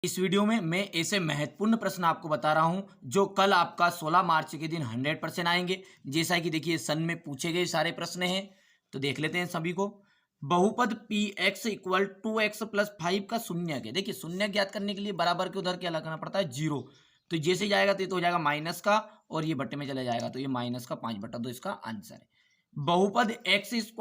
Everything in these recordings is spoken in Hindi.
इस वीडियो में मैं ऐसे महत्वपूर्ण प्रश्न आपको बता रहा हूं जो कल आपका 16 मार्च के दिन 100% आएंगे। जैसा कि देखिए सन में पूछे गए सारे प्रश्न हैं, तो देख लेते हैं सभी को। बहुपद पी एक्स इक्वल 2x+5 का शून्य है। देखिए शून्य ज्ञात करने के लिए बराबर के उधर क्या लगाना पड़ता है, जीरो। तो जैसे जाएगा तो ये तो हो जाएगा माइनस का, और ये बट्टे में चला जाएगा तो ये माइनस का 5/2 इसका आंसर है। बहुपद x² -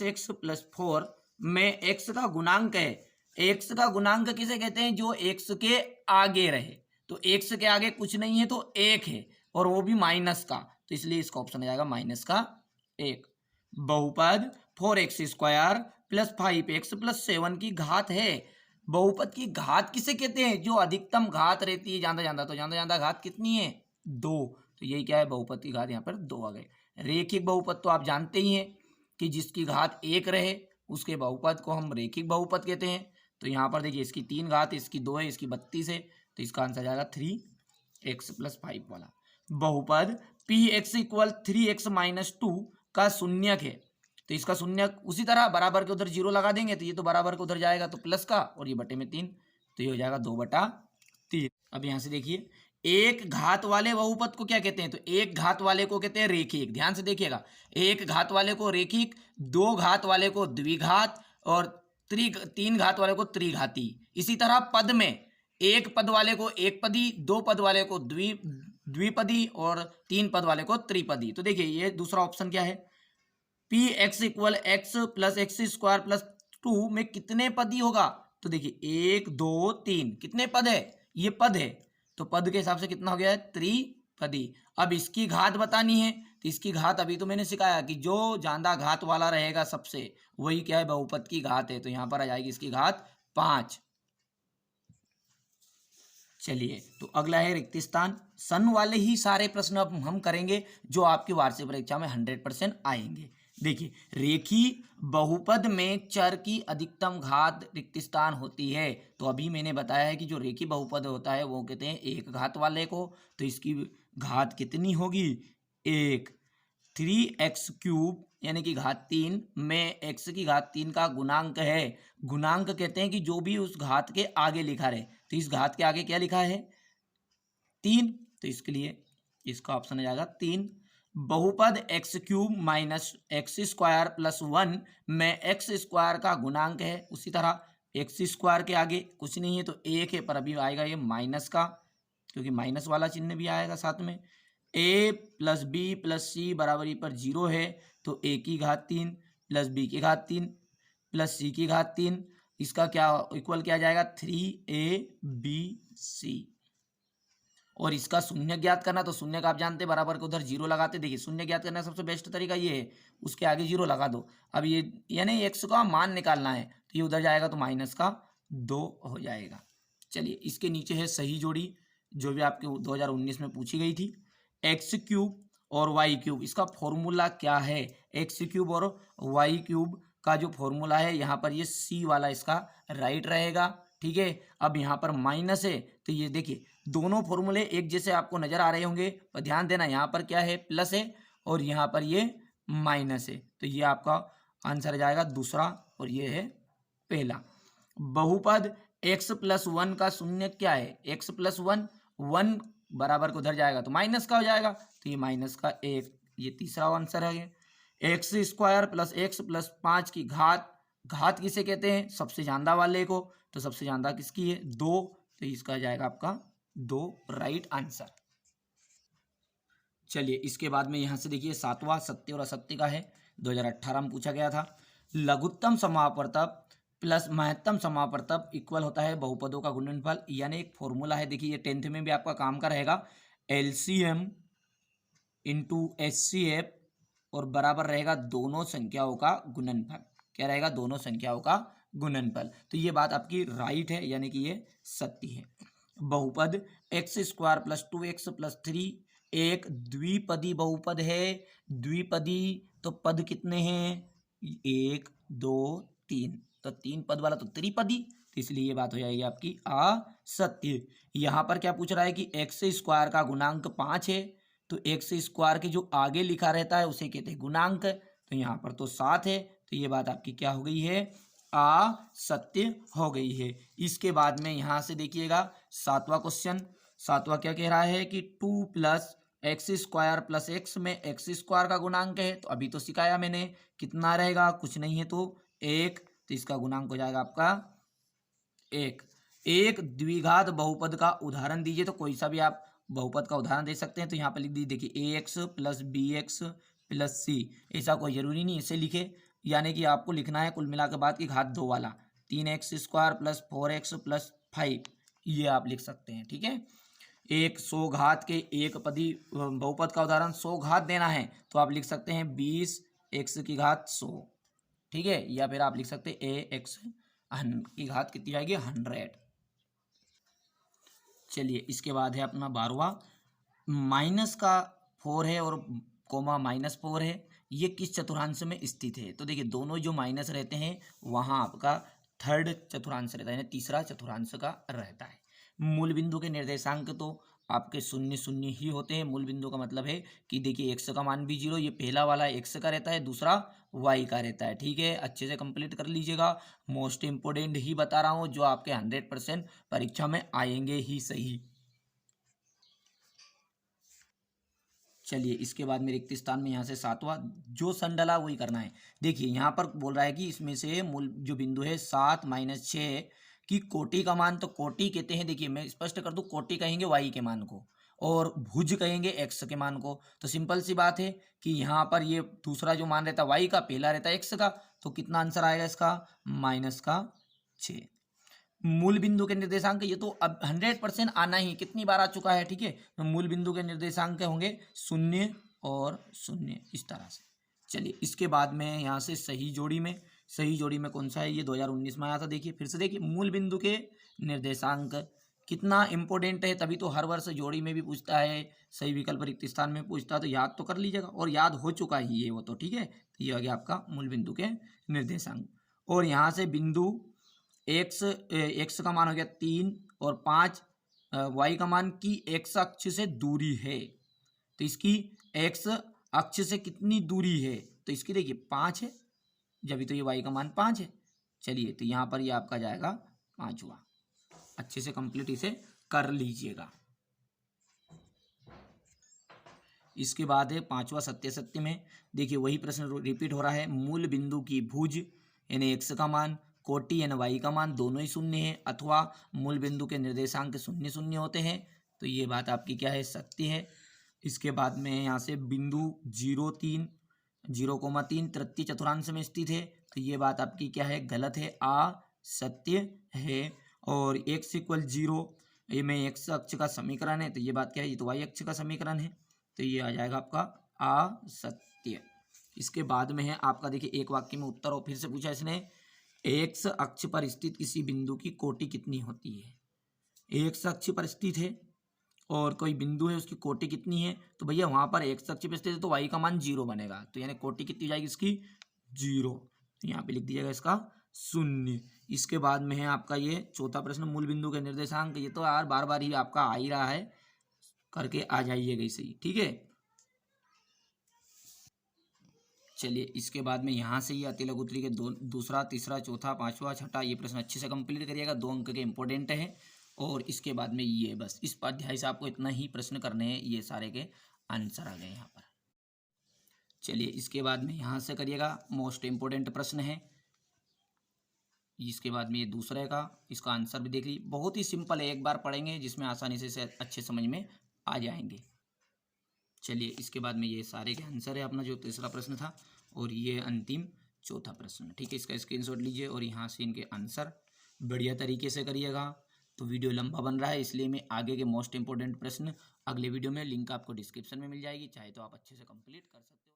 x+4 में x का गुणांक है। एक्स का गुणांक किसे कहते हैं, जो एक्स के आगे रहे। तो एक्स के आगे कुछ नहीं है तो एक है, और वो भी माइनस का, तो इसलिए इसका ऑप्शन आ जाएगा माइनस का एक। बहुपद 4x² + 5x+7 की घात है। बहुपद की घात किसे कहते हैं, जो अधिकतम घात रहती है ज्यादा ज्यादा। तो ज्यादा ज्यादा घात कितनी है, 2। तो यही क्या है, बहुपद की घात यहाँ पर 2 आ गए। रेखिक बहुपद तो आप जानते ही हैं कि जिसकी घात 1 रहे उसके बहुपद को हम रेखिक बहुपद कहते हैं। तो यहाँ पर देखिए इसकी 3 घात, इसकी 2 है, इसकी 32 है, तो इसका आंसर जाएगा 3x+5 वाला। बहुपद पी एक्स इक्वल 3x - 2 का शून्यक है। तो इसका शून्यक उसी तरह बराबर के उधर जीरो लगा देंगे, तो ये तो बराबर के उधर जाएगा तो प्लस का, और ये बटे में 3, तो ये हो जाएगा 2/3। अब यहाँ से देखिए एक घात वाले बहुपद को क्या कहते हैं, तो एक घात वाले को कहते हैं रेखिक। ध्यान से देखिएगा, एक घात वाले को रेखिक, दो घात वाले को द्विघात, और तीन घात वाले को त्रिघाती। इसी तरह पद में एक पद वाले को एक पदी, दो पद वाले को द्विपदी, और तीन पद वाले को त्रिपदी। तो देखिए ये दूसरा ऑप्शन क्या है, पी एक्स इक्वल x+x² + 2 में कितने पदी होगा। तो देखिए 1 2 3 कितने पद है, ये पद है, तो पद के हिसाब से कितना हो गया है, त्रिपदी। अब इसकी घात बतानी है, तो इसकी घात अभी तो मैंने सिखाया कि जो ज्यादा घात वाला रहेगा सबसे, वही क्या है, बहुपद की घात है। तो यहां पर आ जाएगी इसकी घात 5। चलिए तो अगला है रिक्त स्थान। सन वाले ही सारे प्रश्न अब हम करेंगे जो आपकी वार्षिक परीक्षा में 100% आएंगे। देखिए रेखी बहुपद में चर की अधिकतम घात रिक्त स्थान होती है। तो अभी मैंने बताया है कि जो रेखी बहुपद होता है वो कहते हैं एक घात वाले को। तो इसकी घात कितनी होगी, 1। 3x³ यानी कि घात 3 में x की घात 3 का गुणांक है। गुणांक कहते हैं कि जो भी उस घात के आगे लिखा रहे, तो इस घात के आगे क्या लिखा है, 3, तो इसके लिए इसका ऑप्शन आ जाएगा 3। बहुपद x³ - x² + 1 में x² का गुणांक है। उसी तरह x² के आगे कुछ नहीं है तो 1 है, पर अभी आएगा ये माइनस का, क्योंकि माइनस वाला चिन्ह भी आएगा साथ में। a + b + c बराबरी पर 0 है, तो a की घात 3 + b की घात 3 + c की घात 3, इसका क्या इक्वल क्या जाएगा, 3abc। और इसका शून्य ज्ञात करना, तो शून्य का आप जानते हैं बराबर के उधर जीरो लगाते। देखिए शून्य ज्ञात करना सबसे बेस्ट तरीका ये है, उसके आगे जीरो लगा दो। अब ये यानी एक्स का मान निकालना है, तो ये उधर जाएगा तो माइनस का 2 हो जाएगा। चलिए इसके नीचे है सही जोड़ी, जो भी आपके 2019 में पूछी गई थी। x³ और y³ इसका फॉर्मूला क्या है, x³ और y³ का जो फॉर्मूला है, यहाँ पर ये c वाला इसका राइट रहेगा। ठीक है, अब यहाँ पर माइनस है, तो ये देखिए दोनों फॉर्मूले एक जैसे आपको नजर आ रहे होंगे, पर ध्यान देना यहाँ पर क्या है, प्लस है, और यहाँ पर ये माइनस है। तो ये आपका आंसर आ जाएगा दूसरा, और ये है पहला। बहुपद x+1 का शून्य क्या है, x+1, 1 बराबर को उधर जाएगा तो माइनस का हो जाएगा, तो ये माइनस का 1, ये तीसरा आंसर है। x² + x+5 की घात, घात किसे कहते हैं, सबसे ज्यादा वाले को। तो सबसे ज्यादा किसकी है, 2, तो इसका जाएगा आपका 2 राइट आंसर। चलिए इसके बाद में यहाँ से देखिए सातवां सत्य और असत्य का है, 2018 में पूछा गया था। लघुत्तम समापवर्तक प्लस महत्तम समापवर्तक इक्वल होता है बहुपदों का गुणनफल। यानी एक फॉर्मूला है, देखिए ये 10th में भी आपका काम का रहेगा, LCM × HCF और बराबर रहेगा दोनों संख्याओं का गुणनफल। क्या रहेगा, दोनों संख्याओं का गुणनफल। तो ये बात आपकी राइट है, यानी कि ये सत्य है। बहुपद x² + 2x + 3 एक द्विपदी बहुपद है। द्विपदी तो पद कितने हैं, 1 2 3, तो 3 पद वाला तो त्रिपदी, तो इसलिए ये बात हो जाएगी आपकी असत्य। यहाँ पर क्या पूछ रहा है कि x² का गुणांक 5 है, तो x² के जो आगे लिखा रहता है उसे कहते हैं गुणांक, तो यहाँ पर तो 7 है, तो ये बात आपकी क्या हो गई है, असत्य हो गई है। इसके बाद में यहाँ से देखिएगा 7वां क्वेश्चन। 7वां क्या कह रहा है कि 2 plus x square plus x में एक्स स्क्वायर का गुणांक है, तो अभी तो सिखाया मैंने, कितना रहेगा, कुछ नहीं है तो 1, तो इसका गुणांक हो जाएगा आपका 1। एक द्विघात बहुपद का उदाहरण दीजिए, तो कोई सा भी आप बहुपद का उदाहरण दे सकते हैं। तो यहाँ पर लिख दीजिए, देखिए A X plus B X plus C, ऐसा कोई जरूरी नहीं इसे लिखे, यानी कि आपको लिखना है कुल मिला के बाद की घात 2 वाला, 3x square plus 4x plus 5, ये आप लिख सकते हैं। ठीक है, एक 100 घात के एक पदी बहुपद का उदाहरण 100 घात देना है, तो आप लिख सकते हैं 20x की घात 100। ठीक है, या फिर आप लिख सकते हैं ए एक्स की घात कितनी आएगी 100। चलिए, इसके बाद है अपना 12वां, माइनस का 4 है और कोमा -4 है, ये किस चतुर्थांश में स्थित है। तो देखिए दोनों जो माइनस रहते हैं वहाँ आपका थर्ड चतुर्थांश रहता है, यानी तीसरा चतुर्थांश का रहता है। मूल बिंदु के निर्देशांक तो आपके 0 0 ही होते हैं। मूल बिंदु का मतलब है कि देखिए एक्स का मान भी 0, ये पहला वाला एक्स का रहता है, दूसरा वाई का रहता है। ठीक है, अच्छे से कंप्लीट कर लीजिएगा, मोस्ट इंपोर्टेंट ही बता रहा हूँ जो आपके 100% परीक्षा में आएंगे ही सही। चलिए, इसके बाद में रिक्त स्थान में यहाँ से 7वां, जो सन डला वही करना है। देखिए यहाँ पर बोल रहा है कि इसमें से मूल जो बिंदु है 7 - 6 की कोटि का मान, तो कोटि कहते हैं, देखिए मैं स्पष्ट कर दूं, कोटि कहेंगे वाई के मान को और भुज कहेंगे एक्स के मान को। तो सिंपल सी बात है कि यहाँ पर ये दूसरा जो मान रहता है वाई का, पहला रहता है एक्स का, तो कितना आंसर आएगा इसका -6। मूल बिंदु के निर्देशांक, ये तो अब 100% आना ही, कितनी बार आ चुका है। ठीक है, तो मूल बिंदु के निर्देशांक होंगे 0 और 0, इस तरह से। चलिए, इसके बाद में यहाँ से सही जोड़ी में, सही जोड़ी में कौन सा है, ये 2019 में आया था। देखिए फिर से देखिए, मूल बिंदु के निर्देशांक कितना इंपॉर्टेंट है, तभी तो हर वर्ष जोड़ी में भी पूछता है, सही विकल्प रिक्त स्थान में पूछता है, तो याद तो कर लीजिएगा, और याद हो चुका ही है वो तो। ठीक है, तो ये आ गया आपका मूल बिंदु के निर्देशांक। और यहाँ से बिंदु एक्स का मान हो गया 3 और 5, वाई का मान की एक्स अक्ष से दूरी है, तो इसकी एक्स अक्ष से कितनी दूरी है, तो इसकी देखिए 5 है, जब तो ये वाई का मान 5 है। चलिए, तो यहाँ पर ये आपका जाएगा 5वां, अच्छे से कंप्लीट इसे कर लीजिएगा। इसके बाद है 5वां सत्य सत्य में, देखिए वही प्रश्न रिपीट हो रहा है। मूल बिंदु की भुज यानी एक्स का मान, कोटि यानी वाई का मान दोनों ही 0 है, अथवा मूल बिंदु के निर्देशांक 0 0 होते हैं, तो ये बात आपकी क्या है, सत्य है। इसके बाद में यहाँ से बिंदु 0,3 तृतीय चतुर्थांश में स्थित है, तो ये बात आपकी क्या है, गलत है, असत्य है। और x = 0, ये में x अक्ष का समीकरण है, तो ये बात क्या है, ये तो y अक्ष का समीकरण है, तो ये आ जाएगा आपका असत्य। इसके बाद में है आपका, देखिए एक वाक्य में उत्तर और फिर से पूछा इसने, एक्स अक्ष पर स्थित किसी बिंदु की कोटि कितनी होती है। एक्स अक्ष पर स्थित है और कोई बिंदु है, उसकी कोटि कितनी है, तो भैया वहां पर एक्स अक्ष पर स्थित है तो वाई का मान 0 बनेगा, तो यानी कोटि कितनी हो जाएगी इसकी 0, तो यहाँ पे लिख दीजिएगा इसका 0। इसके बाद में है आपका ये चौथा प्रश्न, मूल बिंदु के निर्देशांक, ये तो यार बार बार ही आपका आ ही रहा है, करके आ जाइएगा इसे ही। ठीक है, चलिए, इसके बाद में यहाँ से ये अति लघु उत्तरी के दूसरा, तीसरा, चौथा, पांचवा, छठा, ये प्रश्न अच्छे से कंप्लीट करिएगा, 2 अंक के इंपॉर्टेंट है। और इसके बाद में ये बस इस अध्याय से आपको इतना ही प्रश्न करने हैं, ये सारे के आंसर आ गए यहाँ पर। चलिए, इसके बाद में यहाँ से करिएगा, मोस्ट इंपोर्टेंट प्रश्न है। इसके बाद में ये दूसरे का, इसका आंसर भी देख लीजिए, बहुत ही सिंपल है, एक बार पढ़ेंगे जिसमें आसानी से अच्छे समझ में आ जाएंगे। चलिए, इसके बाद में ये सारे के आंसर है अपना जो तीसरा प्रश्न था, और ये अंतिम चौथा प्रश्न। ठीक है, इसका स्क्रीनशॉट लीजिए और यहाँ से इनके आंसर बढ़िया तरीके से करिएगा। तो वीडियो लंबा बन रहा है, इसलिए मैं आगे के मोस्ट इंपोर्टेंट प्रश्न अगले वीडियो में, लिंक आपको डिस्क्रिप्शन में मिल जाएगी, चाहे तो आप अच्छे से कंप्लीट कर सकते हैं।